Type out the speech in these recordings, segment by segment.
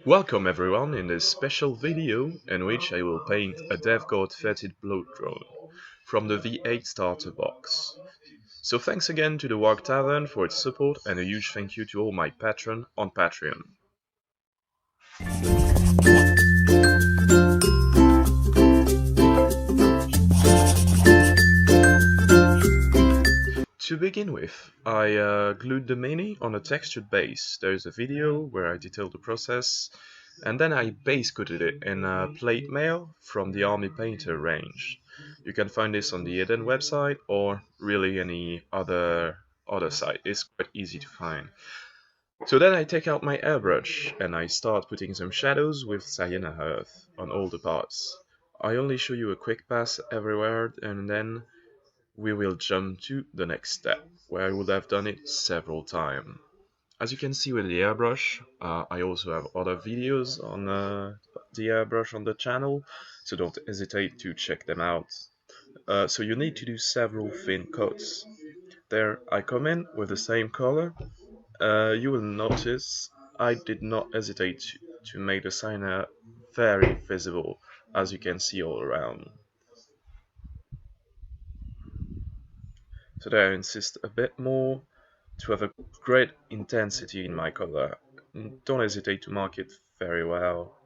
Welcome everyone in this special video in which I will paint a DevGod Foetid Bloat Drone from the V8 starter box. So thanks again to the Warg Tavern for its support and a huge thank you to all my patrons on Patreon. To begin with, I glued the mini on a textured base. There's a video where I detail the process, and then I base coated it in a plate mail from the Army Painter range. You can find this on the Eden website or really any other site. It's quite easy to find. So then I take out my airbrush and I start putting some shadows with Sienna Earth on all the parts. I only show you a quick pass everywhere and then we will jump to the next step, where I would have done it several times. As you can see with the airbrush, I also have other videos on the airbrush on the channel, so don't hesitate to check them out. So you need to do several thin coats. There I come in with the same color. You will notice I did not hesitate to make the signer very visible, as you can see all around. So there I insist a bit more to have a great intensity in my color. Don't hesitate to mark it very well.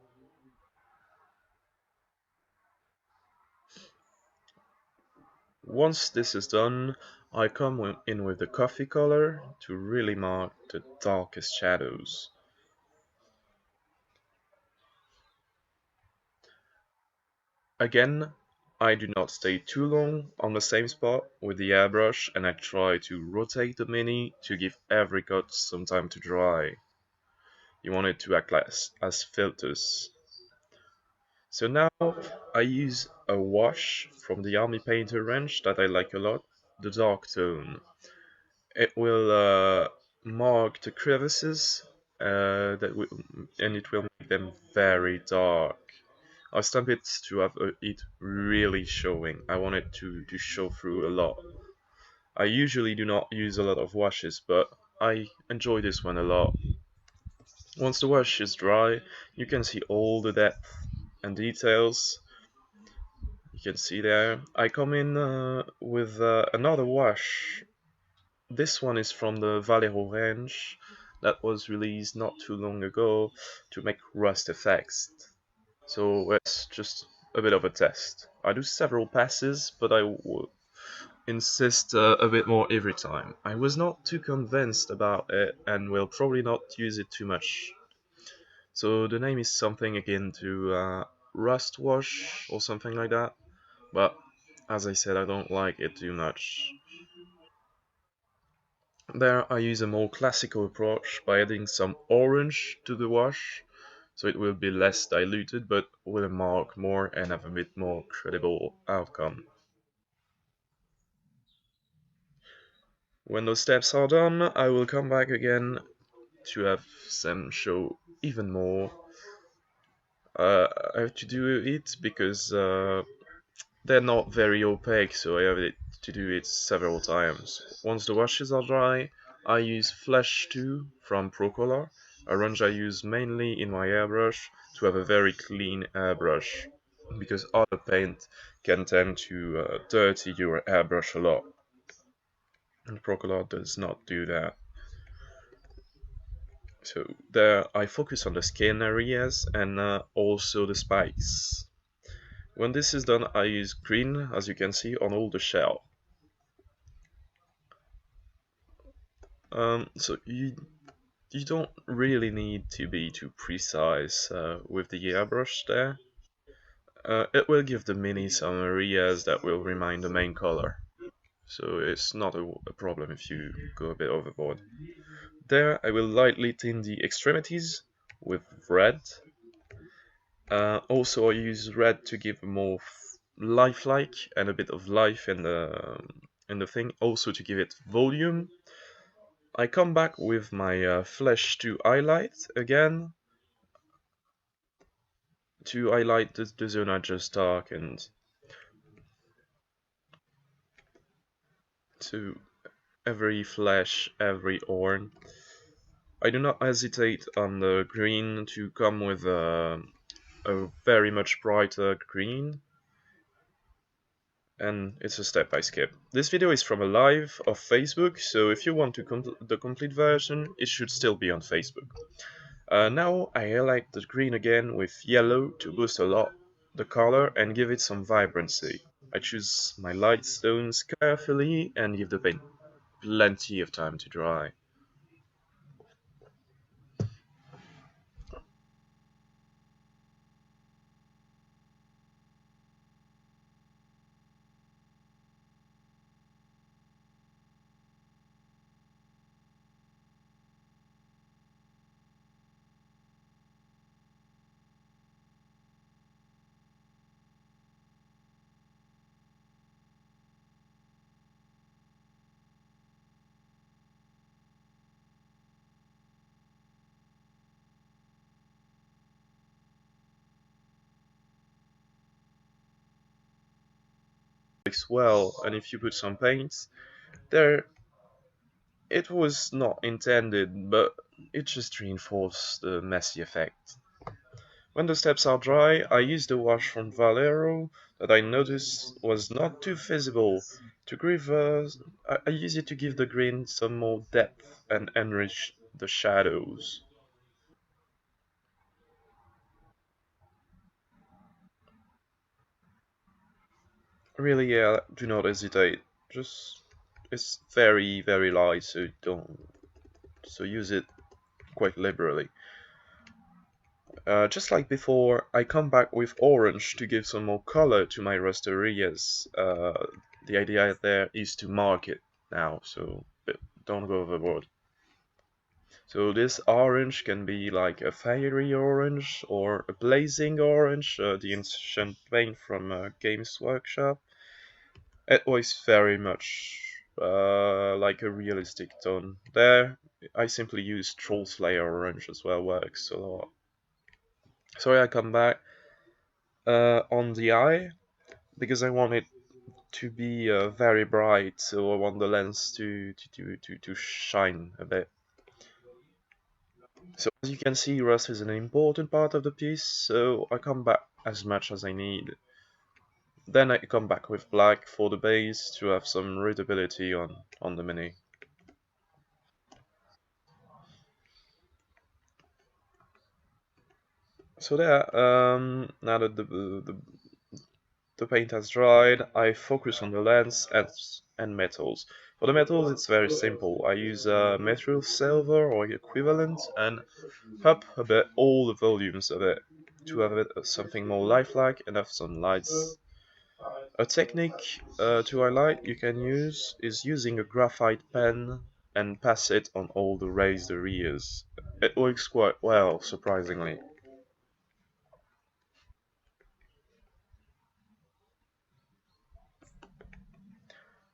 Once this is done, I come in with the coffee color to really mark the darkest shadows. Again, I do not stay too long on the same spot with the airbrush and I try to rotate the mini to give every cut some time to dry. You want it to act as filters. So now I use a wash from the Army Painter range that I like a lot, the dark tone. It will mark the crevices and it will make them very dark. I stamp it to have it really showing. I want it to show through a lot. I usually do not use a lot of washes, but I enjoy this one a lot. Once the wash is dry, you can see all the depth and details. You can see there. I come in with another wash. This one is from the Valero range that was released not too long ago to make rust effects. So it's just a bit of a test. I do several passes, but I will insist a bit more every time. I was not too convinced about it and will probably not use it too much. So the name is something akin to rust wash or something like that. But as I said, I don't like it too much. There I use a more classical approach by adding some orange to the wash, so it will be less diluted but will mark more and have a bit more credible outcome. When those steps are done, I will come back again to have them show even more. I have to do it because they're not very opaque, so I have to do it several times. Once the washes are dry, I use Flash 2 from Procolor, a range I use mainly in my airbrush to have a very clean airbrush, because other paint can tend to dirty your airbrush a lot, and Procolor does not do that. So there I focus on the skin areas and also the spikes. When this is done, I use green, as you can see, on all the shell. So you don't really need to be too precise with the airbrush there. It will give the mini some areas that will remind the main color. So it's not a problem if you go a bit overboard. There I will lightly tint the extremities with red. Also I use red to give more lifelike and a bit of life in the thing. Also to give it volume. I come back with my Flash to highlight again, to highlight the zone I just darkened. To every flash, every horn. I do not hesitate on the green to come with a very much brighter green, and it's a step I skip. This video is from a live of Facebook, so if you want the complete version, it should still be on Facebook. Now I highlight the green again with yellow to boost a lot the color and give it some vibrancy. I choose my light stones carefully and give the paint plenty of time to dry. Works well, and if you put some paints there, it was not intended, but it just reinforced the messy effect. When the steps are dry, I use the wash from Valero that I noticed was not too visible. To give, I use it to give the green some more depth and enrich the shadows. Really, yeah, do not hesitate. Just, it's very, very light, so use it quite liberally. Just like before, I come back with orange to give some more color to my rusterias. The idea there is to mark it now, so don't go overboard. So this orange can be like a fiery orange or a blazing orange, the ancient paint from Games Workshop. It was very much like a realistic tone. There, I simply use Troll Slayer orange as well, works a lot. So I come back on the eye because I want it to be very bright, so I want the lens to shine a bit. So as you can see, rust is an important part of the piece, so I come back as much as I need. Then I come back with black for the base to have some readability on the mini. So there, now that the paint has dried, I focus on the lens and metals. For the metals, it's very simple. I use methyl silver or equivalent and up a bit all the volumes of it to have it something more lifelike and have some lights. A technique to highlight you can use is using a graphite pen and pass it on all the raised areas. It works quite well, surprisingly.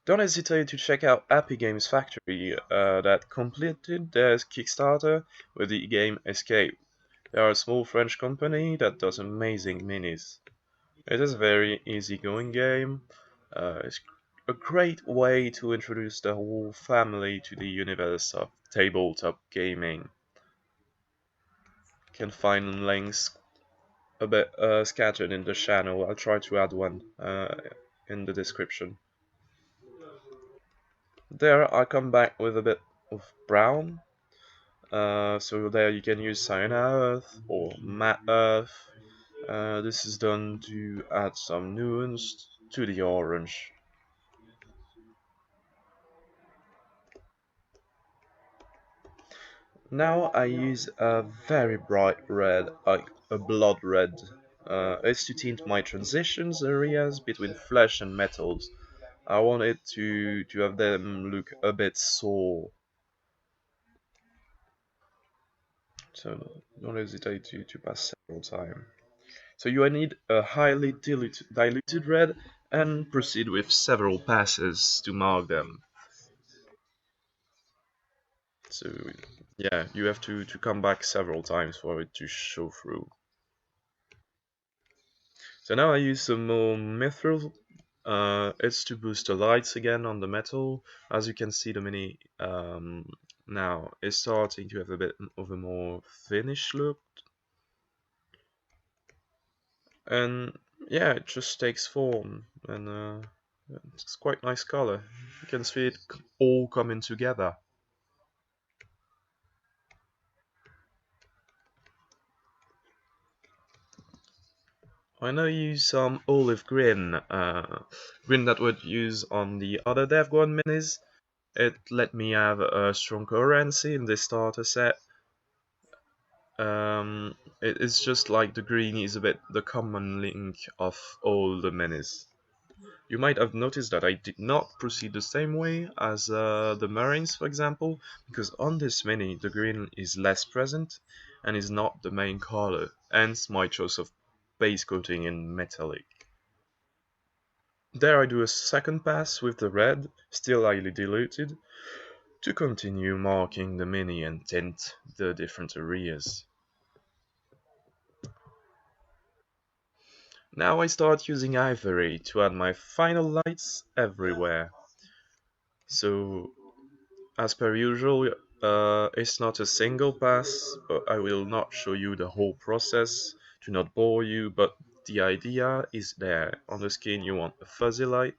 Don't hesitate to check out Happy Games Factory that completed their Kickstarter with the game Escape. They are a small French company that does amazing minis. It is a very easygoing game. It's a great way to introduce the whole family to the universe of tabletop gaming. You can find links a bit scattered in the channel. I'll try to add one in the description. There I come back with a bit of brown. So there you can use cyan earth or matte earth. This is done to add some nuance to the orange. Now I use a very bright red, like a blood red. It's to tint my transitions areas between flesh and metals. I want it to have them look a bit sore. So don't hesitate to pass several times. So you need a highly diluted red and proceed with several passes to mark them. So yeah, you have to come back several times for it to show through. So now I use some more mithril. It's to boost the lights again on the metal. As you can see, the mini Now it's starting to have a bit of a more finished look, and yeah, it just takes form, and it's quite nice color. You can see it all coming together. I now use some olive green that would use on the other DevGone minis. It let me have a strong currency in this starter set. It's just like the green is a bit the common link of all the minis. You might have noticed that I did not proceed the same way as the Marines, for example, because on this mini the green is less present and is not the main color, hence my choice of base coating in metallic. There I do a second pass with the red, still highly diluted, to continue marking the mini and tint the different areas. Now I start using ivory to add my final lights everywhere. So, as per usual, it's not a single pass, but I will not show you the whole process to not bore you, but the idea is there. On the skin you want a fuzzy light,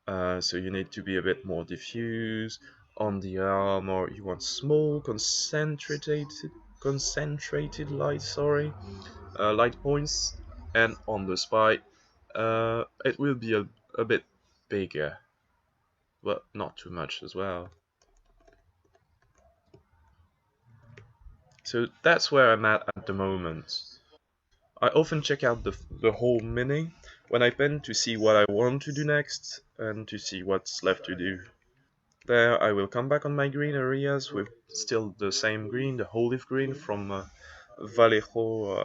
so you need to be a bit more diffuse. On the armor you want small concentrated light, light points, and on the spike it will be a bit bigger, but not too much as well. So that's where I'm at the moment. I often check out the whole mini when I pen to see what I want to do next and to see what's left to do. There I will come back on my green areas with still the same green, the olive green from Vallejo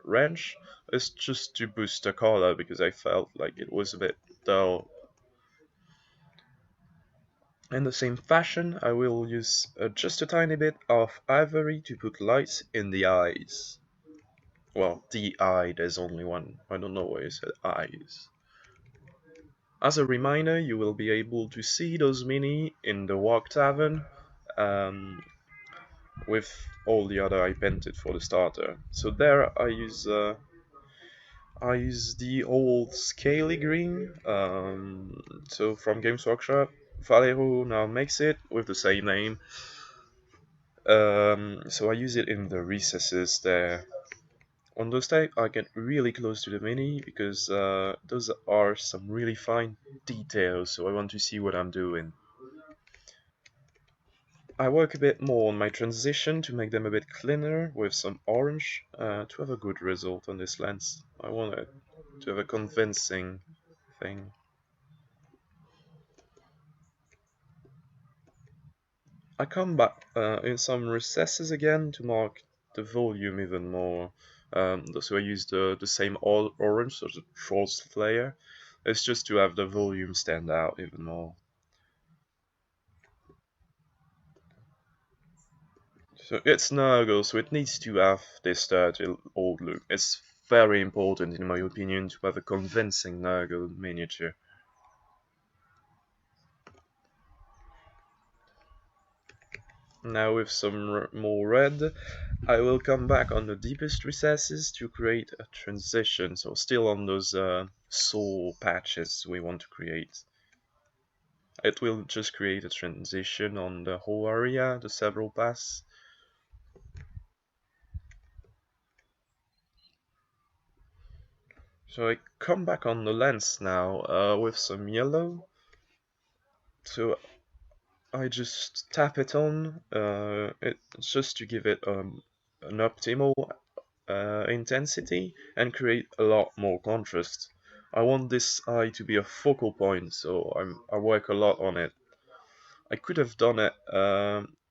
Ranch. It's just to boost the color because I felt like it was a bit dull. In the same fashion, I will use just a tiny bit of ivory to put lights in the eyes. Well, the eye, there's only one. I don't know why you said eyes. As a reminder, you will be able to see those mini in the Walk Tavern um, with all the other I painted for the starter. So there I use the old scaly green. So from Games Workshop, Valero now makes it with the same name. So I use it in the recesses there. On those type, I get really close to the mini because those are some really fine details, so I want to see what I'm doing. I work a bit more on my transition to make them a bit cleaner with some orange to have a good result on this lens. I want it to have a convincing thing. I come back in some recesses again to mark the volume even more. So I use the same orange, so the troll's layer. It's just to have the volume stand out even more. So it's Nurgle, so it needs to have this dirty old look. It's very important, in my opinion, to have a convincing Nurgle miniature. Now with some more red, I will come back on the deepest recesses to create a transition, so still on those soul patches we want to create. It will just create a transition on the whole area, the several paths. So I come back on the lens now with some yellow. So I just tap it on, it's just to give it an optimal intensity and create a lot more contrast. I want this eye to be a focal point, so I work a lot on it. I could have done it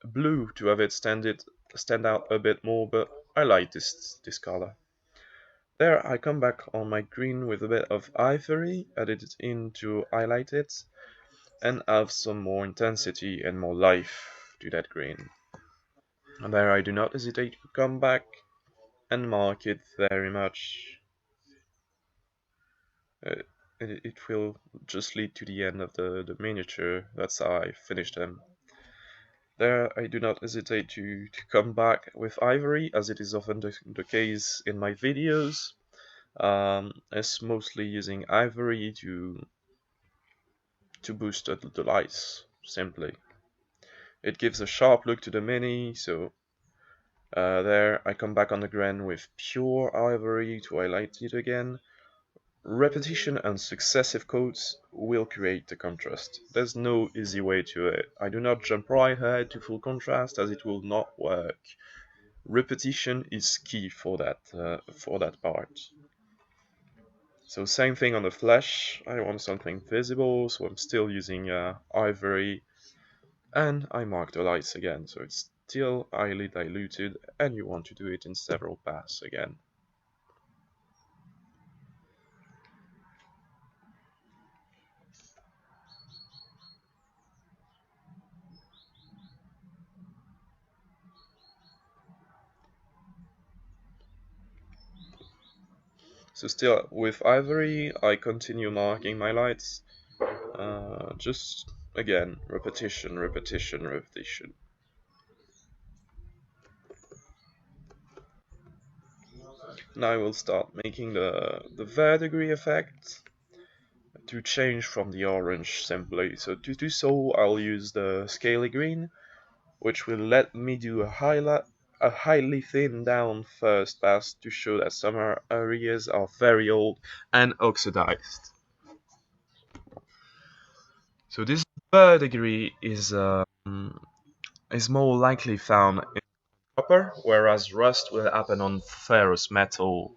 blue to have it stand out a bit more, but I like this color. There I come back on my green with a bit of ivory, added it in to highlight it, and have some more intensity and more life to that green. And there I do not hesitate to come back and mark it very much. Uh, it will just lead to the end of the miniature. That's how I finish them. There I do not hesitate to come back with ivory, as it is often the case in my videos. It's mostly using ivory to boost the lights, simply. It gives a sharp look to the mini, so there I come back on the grain with pure ivory to highlight it again. Repetition and successive coats will create the contrast. There's no easy way to it. I do not jump right ahead to full contrast, as it will not work. Repetition is key for that part. So same thing on the flesh. I want something visible, so I'm still using ivory, and I mark the lights again, so it's still highly diluted, and you want to do it in several passes again. So still with ivory, I continue marking my lights. Just again, repetition, repetition, repetition. Now I will start making the verdigris effect to change from the orange simply. So to do so, I'll use the scaly green, which will let me do a highly thinned down first pass to show that some areas are very old and oxidized. So this verdigris is more likely found in copper, whereas rust will happen on ferrous metal.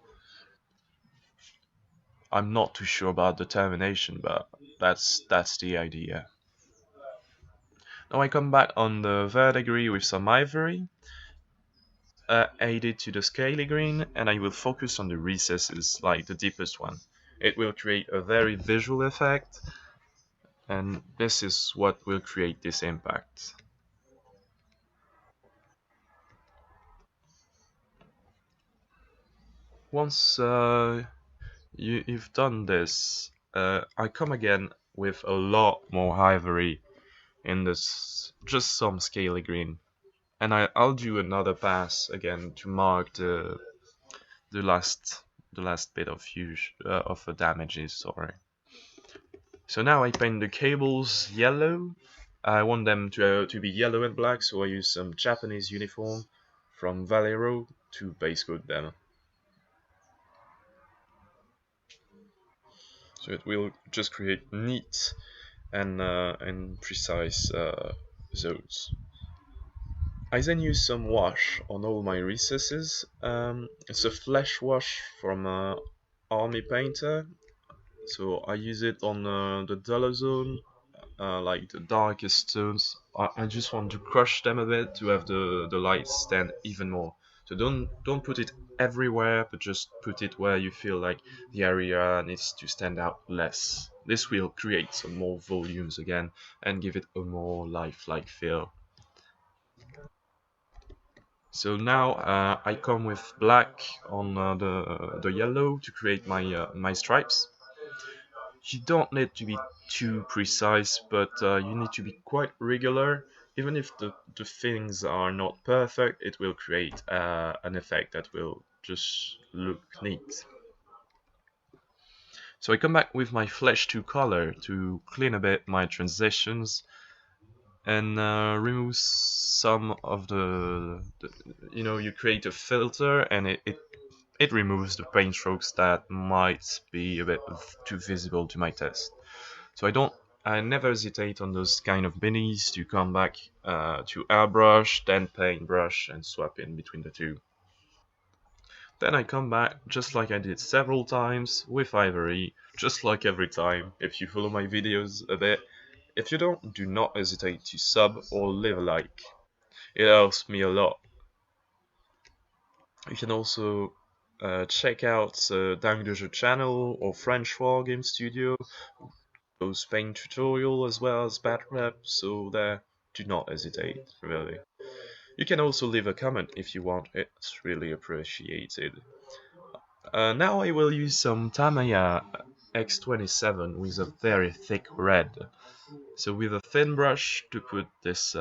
I'm not too sure about the termination, but that's the idea. Now I come back on the verdigris with some ivory, added to the scaly green, and I will focus on the recesses, like the deepest one. It will create a very visual effect, and this is what will create this impact. Once you've done this, I come again with a lot more ivory in this, just some scaly green, and I'll do another pass again to mark the last the last bit of of the damages. Sorry. So now I paint the cables yellow. I want them to be yellow and black, so I use some Japanese uniform from Valero to base coat them. So it will just create neat and precise zones. I then use some wash on all my recesses. It's a flesh wash from Army Painter. So I use it on the duller zone, like the darkest tones. I just want to crush them a bit to have the lights stand even more. So don't put it everywhere, but just put it where you feel like the area needs to stand out less. This will create some more volumes again and give it a more lifelike feel. So now I come with black on the yellow to create my stripes. You don't need to be too precise, but you need to be quite regular. Even if the things are not perfect, it will create an effect that will just look neat. So I come back with my flesh 2 color to clean a bit my transitions and remove some of you create a filter and it removes the paint strokes that might be a bit too visible to my test. So I never hesitate on those kind of minis to come back to airbrush, then paintbrush, and swap in between the two. Then I come back, just like I did several times, with ivory, just like every time, if you follow my videos a bit. If you don't, do not hesitate to sub or leave a like. It helps me a lot. You can also check out the Untitled channel or French Wargame Studio, those paint tutorial as well as bad rep, so there, do not hesitate, really. You can also leave a comment if you want, it's really appreciated. Now I will use some Tamiya X27 with a very thick red. So with a thin brush to put this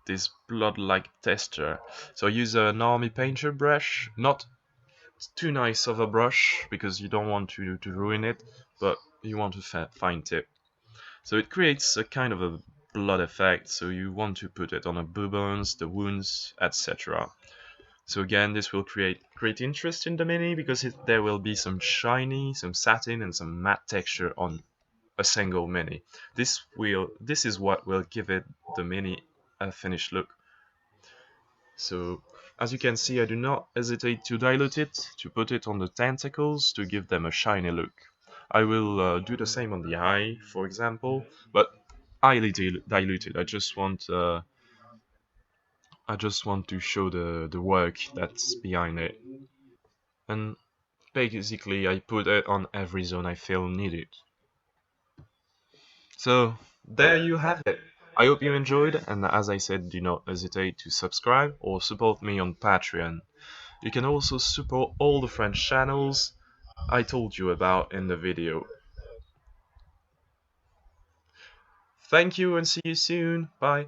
this blood-like texture. So I use an army painter brush, not too nice of a brush because you don't want to ruin it, but you want a fine tip. So it creates a kind of a blood effect, so you want to put it on the bones, the wounds, etc. So again, this will create great interest in the mini because there will be some shiny, some satin, and some matte texture on a single mini. This is what will give it the mini a finished look. So as you can see, I do not hesitate to dilute it, to put it on the tentacles to give them a shiny look. I will do the same on the eye, for example, but highly diluted. I just want to show the work that's behind it. And basically I put it on every zone I feel needed. So there you have it. I hope you enjoyed, and as I said, do not hesitate to subscribe or support me on Patreon. You can also support all the French channels I told you about in the video. Thank you and see you soon. Bye.